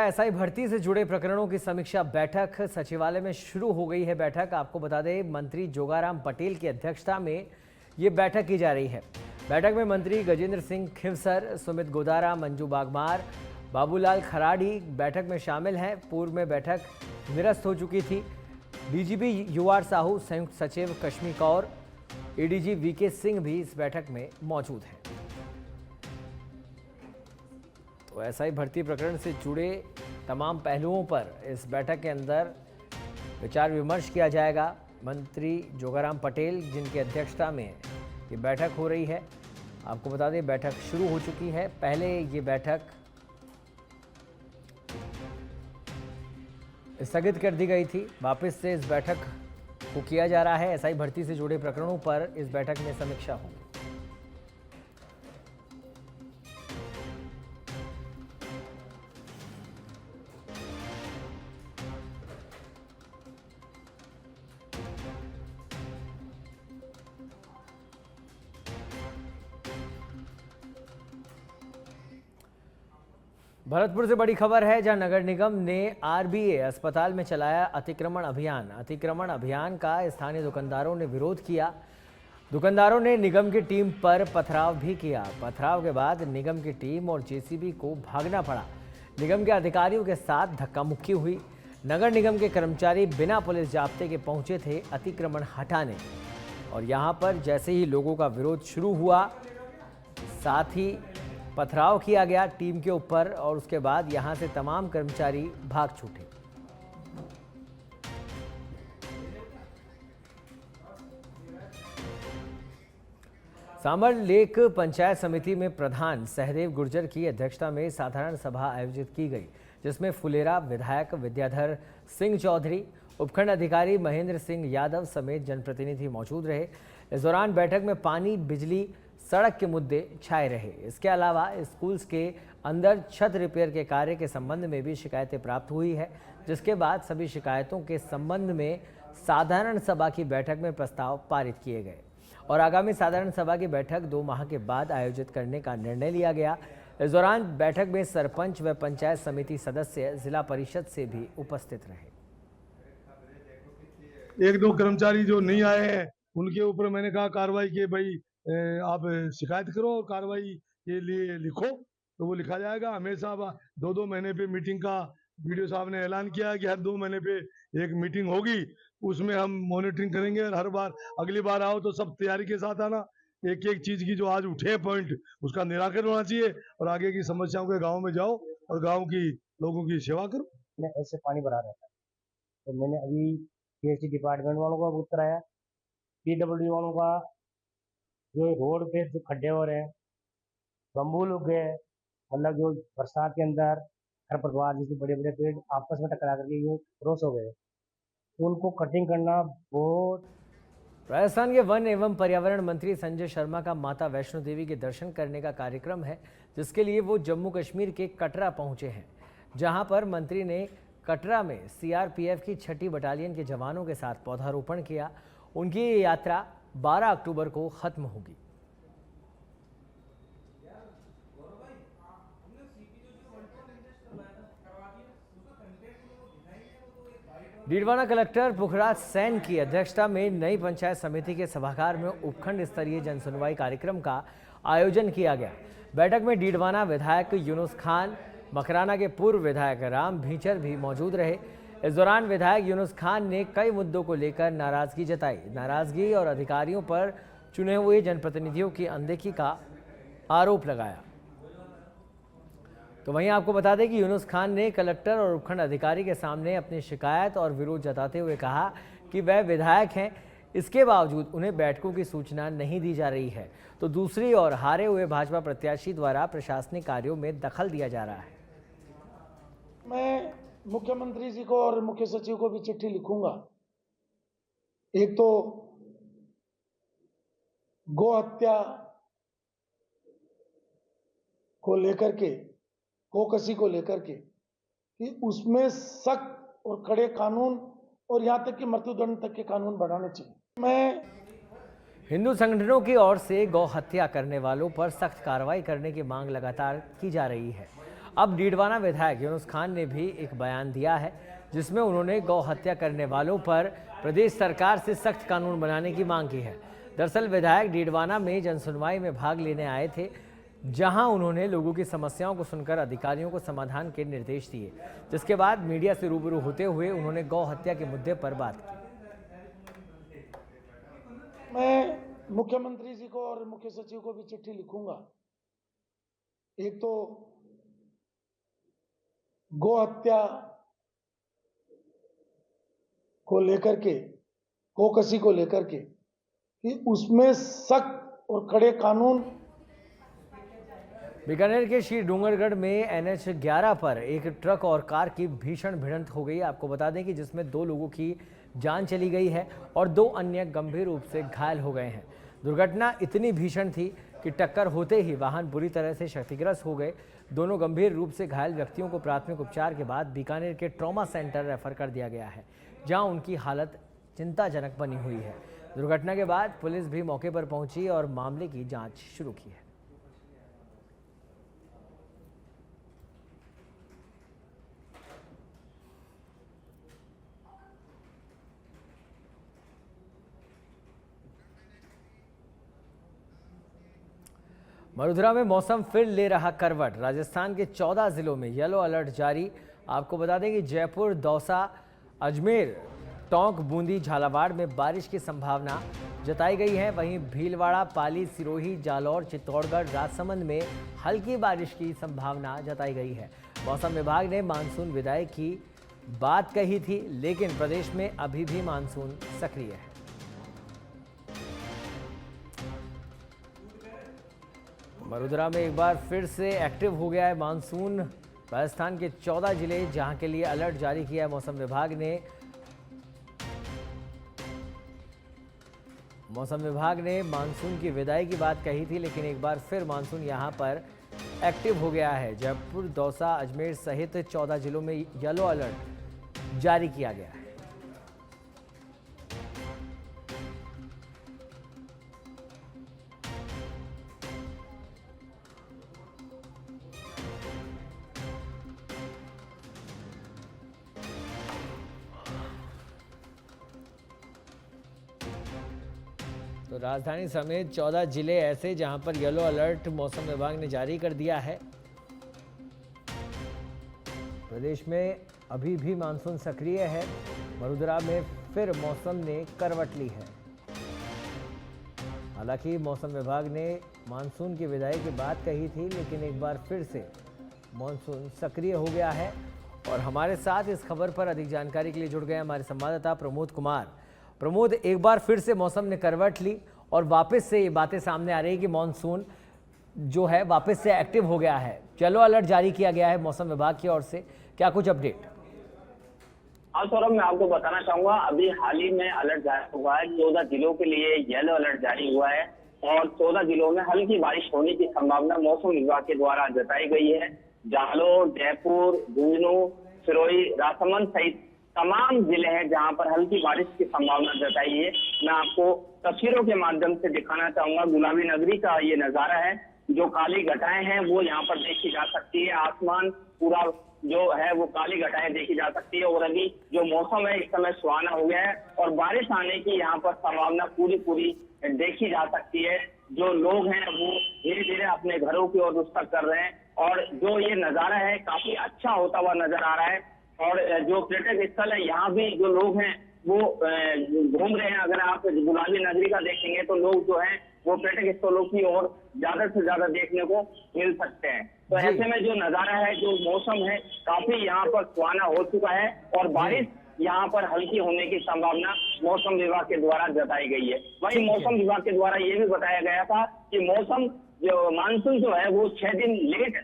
SI भर्ती से जुड़े प्रकरणों की समीक्षा बैठक सचिवालय में शुरू हो गई है। बैठक आपको बता दें, मंत्री जोगाराम पटेल की अध्यक्षता में ये बैठक की जा रही है। बैठक में मंत्री गजेंद्र सिंह खिवसर, सुमित गोदारा, मंजू बागमार, बाबूलाल खराड़ी बैठक में शामिल हैं। पूर्व में बैठक निरस्त हो चुकी थी। डीजीपी यूआर साहू, संयुक्त सचिव कश्मी कौर, एडीजी वीके सिंह भी इस बैठक में मौजूद हैं। तो एसआई भर्ती प्रकरण से जुड़े तमाम पहलुओं पर इस बैठक के अंदर विचार विमर्श किया जाएगा। मंत्री जोगाराम पटेल जिनकी अध्यक्षता में ये बैठक हो रही है, आपको बता दें बैठक शुरू हो चुकी है। पहले ये बैठक स्थगित कर दी गई थी, वापस से इस बैठक को किया जा रहा है। एसआई भर्ती से जुड़े प्रकरणों पर इस बैठक में समीक्षा होगी। भरतपुर से बड़ी खबर है, जहां नगर निगम ने आरबीए अस्पताल में चलाया अतिक्रमण अभियान। अतिक्रमण अभियान का स्थानीय दुकानदारों ने विरोध किया। दुकानदारों ने निगम की टीम पर पथराव भी किया। पथराव के बाद निगम की टीम और जेसीबी को भागना पड़ा। निगम के अधिकारियों के साथ धक्का मुक्की हुई। नगर निगम के कर्मचारी बिना पुलिस जाब्ते के पहुंचे थे अतिक्रमण हटाने, और यहाँ पर जैसे ही लोगों का विरोध शुरू हुआ, साथ ही पथराव किया गया टीम के ऊपर, और उसके बाद यहां से तमाम कर्मचारी भाग छूटे। सांबर लेक पंचायत समिति में प्रधान सहदेव गुर्जर की अध्यक्षता में साधारण सभा आयोजित की गई, जिसमें फुलेरा विधायक विद्याधर सिंह चौधरी, उपखंड अधिकारी महेंद्र सिंह यादव समेत जनप्रतिनिधि मौजूद रहे। इस दौरान बैठक में पानी, बिजली, सड़क के मुद्दे छाए रहे। इसके अलावा स्कूल्स के अंदर छत रिपेयर के कार्य के संबंध में भी शिकायतें प्राप्त हुई है, जिसके बाद सभी शिकायतों के संबंध में साधारण सभा की बैठक में प्रस्ताव पारित किए गए, और आगामी साधारण सभा की बैठक 2 माह के बाद आयोजित करने का निर्णय लिया गया। इस दौरान बैठक में सरपंच व पंचायत समिति सदस्य, जिला परिषद से भी उपस्थित रहे। 1-2 कर्मचारी जो नहीं आए हैं उनके ऊपर मैंने कहा कार्रवाई के भाई आप शिकायत करो और कार्रवाई के लिए लिखो, तो वो लिखा जाएगा। हमेशा 2-2 महीने पे मीटिंग का वीडियो साहब ने ऐलान किया है कि हर 2 महीने पे एक मीटिंग होगी, उसमें हम मॉनिटरिंग करेंगे। और हर बार अगली बार आओ तो सब तैयारी के साथ आना। एक एक चीज की जो आज उठे पॉइंट उसका निराकरण होना चाहिए, और आगे की समस्याओं के गाँव में जाओ और गाँव की लोगों की सेवा करो। ऐसे पानी भरा रहता है, तो मैंने अभी पीएचडी डिपार्टमेंट वालों को उत्तर आया, पीडब्ल्यू वालों का जो रोड पे जो खड्डे हो रहे हैं, बम्बू लग गए, मतलब जो बरसात के अंदर खरपतवार जैसे बड़े बड़े पेड़ आपस में टकरा करके ये क्रॉस हो गए, तो उनको कटिंग करना बहुत। राजस्थान के वन एवं पर्यावरण मंत्री संजय शर्मा का माता वैष्णो देवी के दर्शन करने का कार्यक्रम है, जिसके लिए वो जम्मू कश्मीर के कटरा पहुंचे हैं, जहां पर मंत्री ने कटरा में सीआरपीएफ की 6ठी बटालियन के जवानों के साथ पौधारोपण किया। उनकी ये यात्रा 12 अक्टूबर को खत्म होगी। डीडवाना कलेक्टर पुखराज सैन की अध्यक्षता में नई पंचायत समिति के सभागार में उपखंड स्तरीय जनसुनवाई कार्यक्रम का आयोजन किया गया। बैठक में डीडवाना विधायक यूनुस खान, मकराना के पूर्व विधायक राम भीचर भी मौजूद रहे। इस दौरान विधायक यूनुस खान ने कई मुद्दों को लेकर नाराजगी जताई। नाराजगी और अधिकारियों पर चुने हुए जनप्रतिनिधियों की अनदेखी का आरोप लगाया। तो वहीं आपको बता दें कि यूनुस खान ने कलेक्टर और उपखंड अधिकारी के सामने अपनी शिकायत और विरोध जताते हुए कहा कि वह विधायक हैं, इसके बावजूद उन्हें बैठकों की सूचना नहीं दी जा रही है, तो दूसरी ओर हारे हुए भाजपा प्रत्याशी द्वारा प्रशासनिक कार्यों में दखल दिया जा रहा है। मैं मुख्यमंत्री जी को और मुख्य सचिव को भी चिट्ठी लिखूंगा। एक तो गौ हत्या को लेकर के, गोकशी को लेकर के, कि उसमें सख्त और कड़े कानून और यहां तक कि मृत्युदंड तक के कानून बढ़ाने चाहिए। मैं हिंदू संगठनों की ओर से गौ हत्या करने वालों पर सख्त कार्रवाई करने की मांग लगातार की जा रही है। अब डीडवाना विधायक यूनुस खान ने भी एक बयान दिया है जिसमें उन्होंने गौ हत्या करने वालों पर प्रदेश सरकार से सख्त कानून बनाने की मांग की है। दरअसल विधायक डीडवाना में जनसुनवाई में भाग लेने आए थे, जहां उन्होंने लोगों की समस्याओं को सुनकर अधिकारियों को समाधान के निर्देश दिए, जिसके बाद मीडिया से रूबरू होते हुए उन्होंने गौ हत्या के मुद्दे पर बात की। मैं मुख्यमंत्री जी को और मुख्य सचिव को भी चिट्ठी लिखूंगा। एक तो गौ हत्या को लेकर के, गोकशी को लेकर के, कि उसमें सख्त और कड़े कानून। बीकानेर के श्री डूंगरगढ़ में NH 11 पर एक ट्रक और कार की भीषण भिड़ंत हो गई। आपको बता दें कि जिसमें 2 लोगों की जान चली गई है और 2 अन्य गंभीर रूप से घायल हो गए हैं। दुर्घटना इतनी भीषण थी कि टक्कर होते ही वाहन बुरी तरह से क्षतिग्रस्त हो गए। दोनों गंभीर रूप से घायल व्यक्तियों को प्राथमिक उपचार के बाद बीकानेर के ट्रॉमा सेंटर रेफर कर दिया गया है, जहां उनकी हालत चिंताजनक बनी हुई है। दुर्घटना के बाद पुलिस भी मौके पर पहुंची और मामले की जांच शुरू की है। वडोदरा में मौसम फिर ले रहा करवट। राजस्थान के 14 जिलों में येलो अलर्ट जारी। आपको बता दें कि जयपुर, दौसा, अजमेर, टोंक, बूंदी, झालावाड़ में बारिश की संभावना जताई गई है। वहीं भीलवाड़ा, पाली, सिरोही, जालौर, चित्तौड़गढ़, राजसमंद में हल्की बारिश की संभावना जताई गई है। मौसम विभाग ने मानसून विदाई की बात कही थी, लेकिन प्रदेश में अभी भी मानसून सक्रिय है। वडोदरा में एक बार फिर से एक्टिव हो गया है मानसून। राजस्थान के 14 जिले जहां के लिए अलर्ट जारी किया है मौसम विभाग ने। मौसम विभाग ने मानसून की विदाई की बात कही थी, लेकिन एक बार फिर मानसून यहां पर एक्टिव हो गया है। जयपुर, दौसा, अजमेर सहित 14 जिलों में येलो अलर्ट जारी किया गया है। तो राजधानी समेत 14 जिले ऐसे जहां पर येलो अलर्ट मौसम विभाग ने जारी कर दिया है। प्रदेश में अभी भी मानसून सक्रिय है। वडोदरा में फिर मौसम ने करवट ली है। हालांकि मौसम विभाग ने मानसून की विदाई की बात कही थी, लेकिन एक बार फिर से मानसून सक्रिय हो गया है। और हमारे साथ इस खबर पर अधिक जानकारी के लिए जुड़ गए हमारे संवाददाता प्रमोद कुमार। प्रमोद, एक बार फिर से मौसम ने करवट ली और वापस से ये बातें सामने आ रही है कि मानसून जो है वापस से एक्टिव हो गया है। येलो अलर्ट जारी किया गया है मौसम विभाग की ओर से, क्या कुछ अपडेट? हाँ सौरभ, मैं आपको बताना चाहूंगा, अभी हाल ही में अलर्ट जारी हुआ है। 14 जिलों के लिए येलो अलर्ट जारी हुआ है और 14 जिलों में हल्की बारिश होने की संभावना मौसम विभाग के द्वारा जताई गई है। जालौर, जयपुर, झुंझुनू, सिरोही, राजसमंद सहित तमाम जिले हैं जहां पर हल्की बारिश की संभावना जताई है। मैं आपको तस्वीरों के माध्यम से दिखाना चाहूंगा। गुलाबी नगरी का ये नजारा है। जो काली घटाएं हैं वो यहाँ पर देखी जा सकती है। आसमान पूरा जो है वो काली घटाएं देखी जा सकती है। और अभी जो मौसम है इस समय सुहाना हो गया है और बारिश आने की यहाँ पर संभावना पूरी देखी जा सकती है। जो लोग हैं वो धीरे धीरे अपने घरों की ओर रुख कर रहे हैं और जो ये नजारा है काफी अच्छा होता हुआ नजर आ रहा है। और जो पर्यटक स्थल है यहाँ भी जो लोग हैं वो घूम रहे हैं। अगर आप गुलाबी नगरी का देखेंगे तो लोग जो हैं वो पर्यटक स्थलों की ओर ज्यादा से ज्यादा देखने को मिल सकते हैं। तो ऐसे में जो नजारा है, जो मौसम है, काफी यहाँ पर सुहाना हो चुका है और बारिश यहाँ पर हल्की होने की संभावना मौसम विभाग के द्वारा जताई गई है। वहीं मौसम विभाग के द्वारा ये भी बताया गया था कि मौसम जो मानसून जो है वो 6 दिन लेट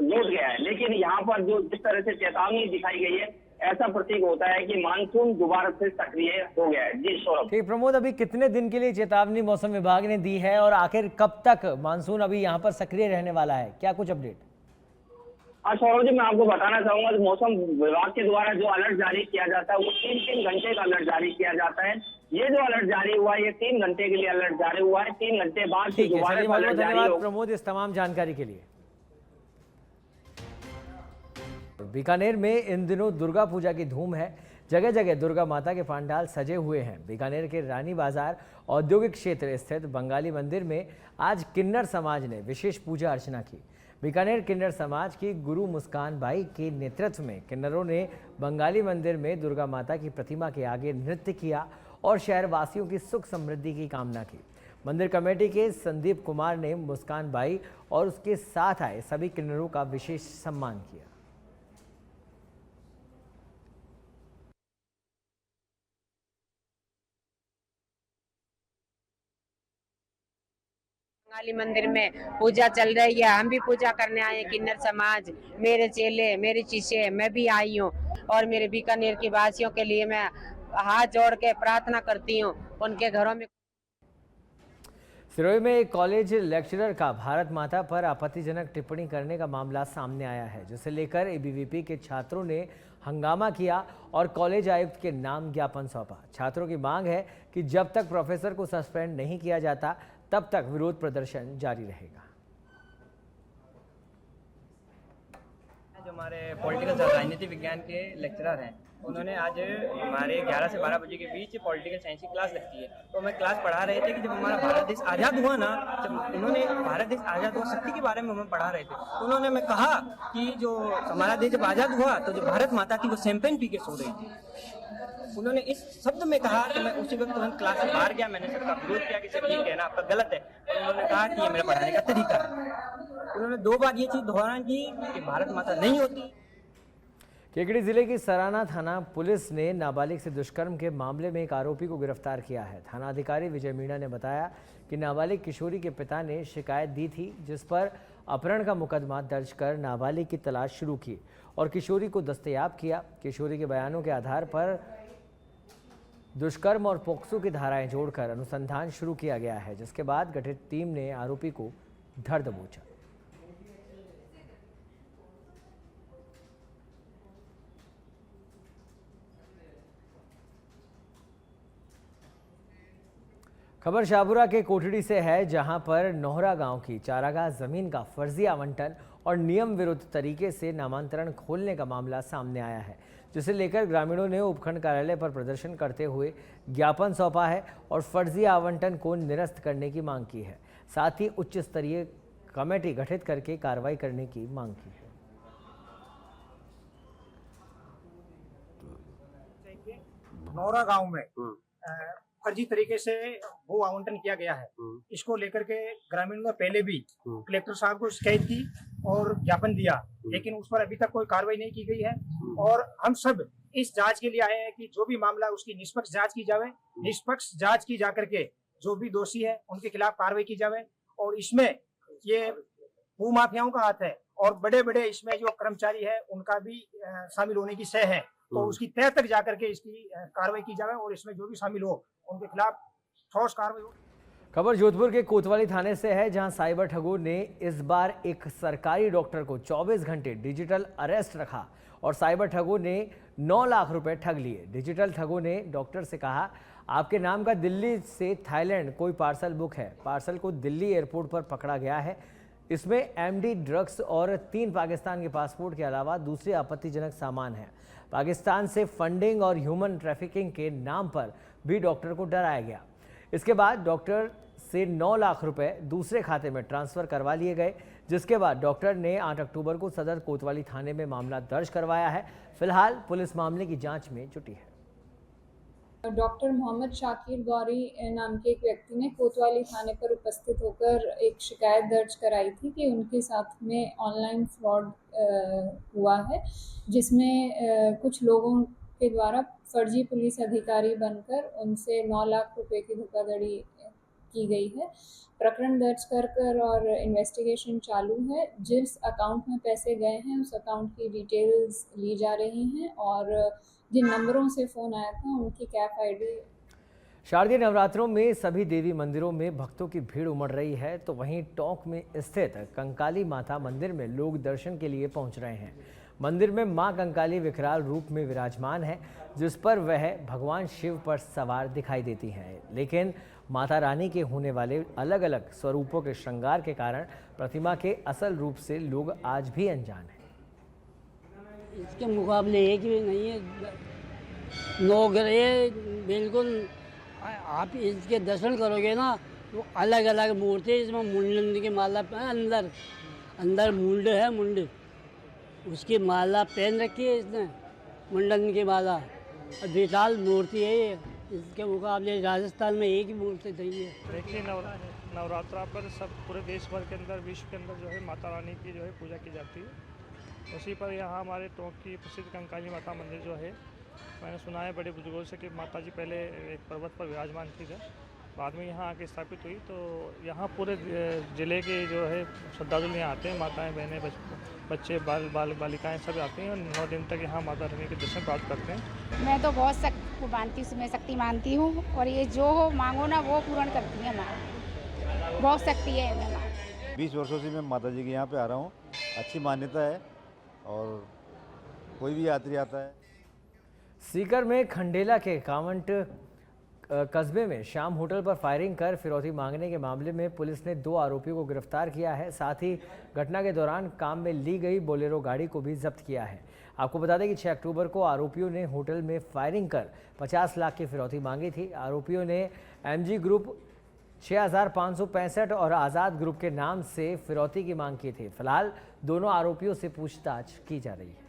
लौट गया है, लेकिन यहाँ पर जो जिस तरह से चेतावनी दिखाई गई है ऐसा प्रतीक होता है कि मानसून दोबारा से सक्रिय हो गया है। जी सौरभ। ठीक प्रमोद, अभी कितने दिन के लिए चेतावनी मौसम विभाग ने दी है और आखिर कब तक मानसून अभी यहाँ पर सक्रिय रहने वाला है, क्या कुछ अपडेट? हाँ सौरभ जी, मैं आपको बताना चाहूंगा मौसम विभाग के द्वारा जो अलर्ट जारी किया जाता है वो 3 घंटे का अलर्ट जारी किया जाता है। ये जो अलर्ट जारी हुआ है ये 3 घंटे के लिए अलर्ट जारी हुआ है। 3 घंटे बाद दोबारा अलर्ट जारी होगा। प्रमोद, इस तमाम जानकारी के लिए। बीकानेर में इन दिनों दुर्गा पूजा की धूम है। जगह जगह दुर्गा माता के पंडाल सजे हुए हैं। बीकानेर के रानी बाजार औद्योगिक क्षेत्र स्थित बंगाली मंदिर में आज किन्नर समाज ने विशेष पूजा अर्चना की। बीकानेर किन्नर समाज की गुरु मुस्कान बाई के नेतृत्व में किन्नरों ने बंगाली मंदिर में दुर्गा माता की प्रतिमा के आगे नृत्य किया और शहरवासियों की सुख समृद्धि की कामना की। मंदिर कमेटी के संदीप कुमार ने मुस्कान बाई और उसके साथ आए सभी किन्नरों का विशेष सम्मान किया। बंगाली मंदिर में पूजा चल रही है। हम भी पूजा करने आए हैं। किन्नर समाज, मेरे चेले, मेरी शिष्य, मैं भी आई हूँ और मेरे बीकानेर के वासियों के लिए मैं हाथ जोड़ के प्रार्थना करती हूँ। उनके घरों में सिरोही में एक कॉलेज लेक्चरर का भारत माता पर आपत्तिजनक टिप्पणी करने का मामला सामने आया है, जिसे लेकर एबीवीपी के छात्रों ने हंगामा किया और कॉलेज आयुक्त के नाम ज्ञापन सौंपा। छात्रों की मांग है कि जब तक प्रोफेसर को सस्पेंड नहीं किया जाता तब तक विरोध प्रदर्शन जारी रहेगा। जो हमारे पॉलिटिकल राजनीति विज्ञान के लेक्चरर हैं, उन्होंने आज हमारे 11 से 12 बजे के बीच पॉलिटिकल साइंस की क्लास लगती है, तो हमें क्लास पढ़ा रहे थे कि जब हमारा भारत देश आज़ाद हुआ ना, जब उन्होंने भारत देश आज़ाद हुआ शक्ति के बारे में हमें पढ़ा रहे थे, तो उन्होंने हमें कहा कि जो हमारा देश जब आज़ाद हुआ तो जो भारत माता थी वो शैंपेन पी के सो रही थी। उन्होंने इस शब्द में कहा तो मैं उसी वक्त तुरंत क्लास से बाहर गया। मैंने सबका विरोध किया कि सर ये कहना आपका गलत है, और उन्होंने कहा कि ये मेरा पढ़ाने का तरीका है। उन्होंने 2 बार ये चीज़ दोहराई की कि भारत माता नहीं होती। केकड़ी जिले की सराना थाना पुलिस ने नाबालिग से दुष्कर्म के मामले में एक आरोपी को गिरफ्तार किया है। थाना अधिकारी विजय मीणा ने बताया कि नाबालिग किशोरी के पिता ने शिकायत दी थी, जिस पर अपहरण का मुकदमा दर्ज कर नाबालिग की तलाश शुरू की और किशोरी को दस्तयाब किया। किशोरी के बयानों के आधार पर दुष्कर्म और पोक्सो की धाराएं जोड़कर अनुसंधान शुरू किया गया है, जिसके बाद गठित टीम ने आरोपी को धर दबोचा। खबर शाहपुरा के कोठड़ी से है, जहां पर नोहरा गांव की चारागाह जमीन का फर्जी आवंटन और नियम विरुद्ध तरीके से नामांतरण खोलने का मामला सामने आया है, जिसे लेकर ग्रामीणों ने उपखंड कार्यालय पर प्रदर्शन करते हुए ज्ञापन सौंपा है और फर्जी आवंटन को निरस्त करने की मांग की है। साथ ही उच्च स्तरीय कमेटी गठित करके कार्रवाई करने की मांग की है। नौरा गांव में फर्जी तरीके से भू आवंटन किया गया है। इसको लेकर के ग्रामीणों ने पहले भी कलेक्टर साहब को शिकायत की और ज्ञापन दिया, लेकिन उस पर अभी तक कोई कार्रवाई नहीं की गई है। और हम सब इस जांच के लिए आए हैं कि जो भी मामला उसकी निष्पक्ष जांच की जावे। निष्पक्ष जांच की जाकर के जो भी दोषी है उनके खिलाफ कार्रवाई की जावे। और इसमें ये भू माफियाओं का हाथ है और बड़े बड़े इसमें जो कर्मचारी है उनका भी शामिल होने की सह है, तो उसकी तह तक जाकर के इसकी कार्रवाई की जावे और इसमें जो भी शामिल हो उनके खिलाफ ठोस कार्रवाई हो। खबर जोधपुर के कोतवाली थाने से है, जहां साइबर ठगों ने इस बार एक सरकारी डॉक्टर को 24 घंटे डिजिटल अरेस्ट रखा और साइबर ठगों ने 9 लाख रुपए ठग लिए। डिजिटल ठगों ने डॉक्टर से कहा, आपके नाम का दिल्ली से थाईलैंड कोई पार्सल बुक है। पार्सल को दिल्ली एयरपोर्ट पर पकड़ा गया है। इसमें एमडी ड्रग्स और 3 पाकिस्तान के पासपोर्ट के अलावा दूसरे आपत्तिजनक सामान हैं। पाकिस्तान से फंडिंग और ह्यूमन ट्रैफिकिंग के नाम पर भी डॉक्टर को डराया गया। इसके बाद डॉक्टर से 9 लाख रुपए दूसरे खाते में ट्रांसफर करवा लिए गए, जिसके बाद डॉक्टर ने 8 अक्टूबर को सदर कोतवाली थाने में मामला दर्ज करवाया है। फिलहाल पुलिस मामले की जांच में जुटी है। डॉक्टर मोहम्मद शाकिर गौरी नाम के एक व्यक्ति ने कोतवाली थाने पर उपस्थित होकर एक शिकायत दर्ज कराई थी कि उनके साथ में ऑनलाइन फ्रॉड हुआ है, जिसमें कुछ लोगों के द्वारा फर्जी पुलिस अधिकारी बनकर उनसे 9 लाख रुपए की धोखाधड़ी की गई है। प्रकरण दर्ज कर और इन्वेस्टिगेशन चालू है। जिस अकाउंट में पैसे गए हैं उस अकाउंट की डिटेल्स ली जा रही हैं और जिन नंबरों से फ़ोन आया था उनकी कैफ आईडी। शारदीय नवरात्रों में सभी देवी मंदिरों में भक्तों की भीड़ उमड़ रही है, तो वहीं टोंक में स्थित कंकाली माता मंदिर में लोग दर्शन के लिए पहुंच रहे हैं। मंदिर में मां कंकाली विकराल रूप में विराजमान है, जिस पर वह भगवान शिव पर सवार दिखाई देती हैं। लेकिन माता रानी के होने वाले अलग अलग स्वरूपों के श्रृंगार के कारण प्रतिमा के असल रूप से लोग आज भी अनजान हैं। इसके मुकाबले एक भी नहीं है। नौग्रह बिल्कुल आप इसके दर्शन करोगे ना तो अलग अलग मूर्ति है। इसमें मुंड की माला अंदर अंदर मुंड है, मुंड उसकी माला पहन रखी है इसने, मुंडन की माला। विशाल मूर्ति है ये, इसके मुकाबले राजस्थान में एक ही मूर्ति नहीं है। देखिए नवरात्रा पर सब पूरे देश भर के अंदर, विश्व के अंदर जो है माता रानी की जो है पूजा की जाती है। उसी पर यहाँ हमारे टोंक की प्रसिद्ध कंकाली माता मंदिर जो है, मैंने सुना है बड़े बुजुर्गों से कि माता जी पहले एक पर्वत पर विराजमान थी, जब बाद में यहाँ आके स्थापित हुई। तो यहाँ पूरे ज़िले के जो है श्रद्धालु यहाँ आते हैं, माताएं बहनें बच्चे बालिकाएं सब आते हैं और 9 दिन तक यहाँ माता रानी के दर्शन प्राप्त करते हैं। मैं तो बहुत शक्ति मानती हूँ, मैं शक्ति मानती हूँ और ये जो हो मांगो ना वो पूर्ण करती है माँ, बहुत शक्ति है इनमें माँ। 20 वर्षों से मैं माता जी के यहाँ पे आ रहा हूँ, अच्छी मान्यता है और कोई भी यात्री आता है। सीकर में खंडेला के कांवट कस्बे में शाम होटल पर फायरिंग कर फिरौती मांगने के मामले में पुलिस ने 2 आरोपियों को गिरफ्तार किया है। साथ ही घटना के दौरान काम में ली गई बोलेरो गाड़ी को भी जब्त किया है। आपको बता दें कि 6 अक्टूबर को आरोपियों ने होटल में फायरिंग कर 50 लाख की फिरौती मांगी थी। आरोपियों ने एमजी ग्रुप 6565 और आज़ाद ग्रुप के नाम से फिरौती की मांग की थी। फिलहाल दोनों आरोपियों से पूछताछ की जा रही है।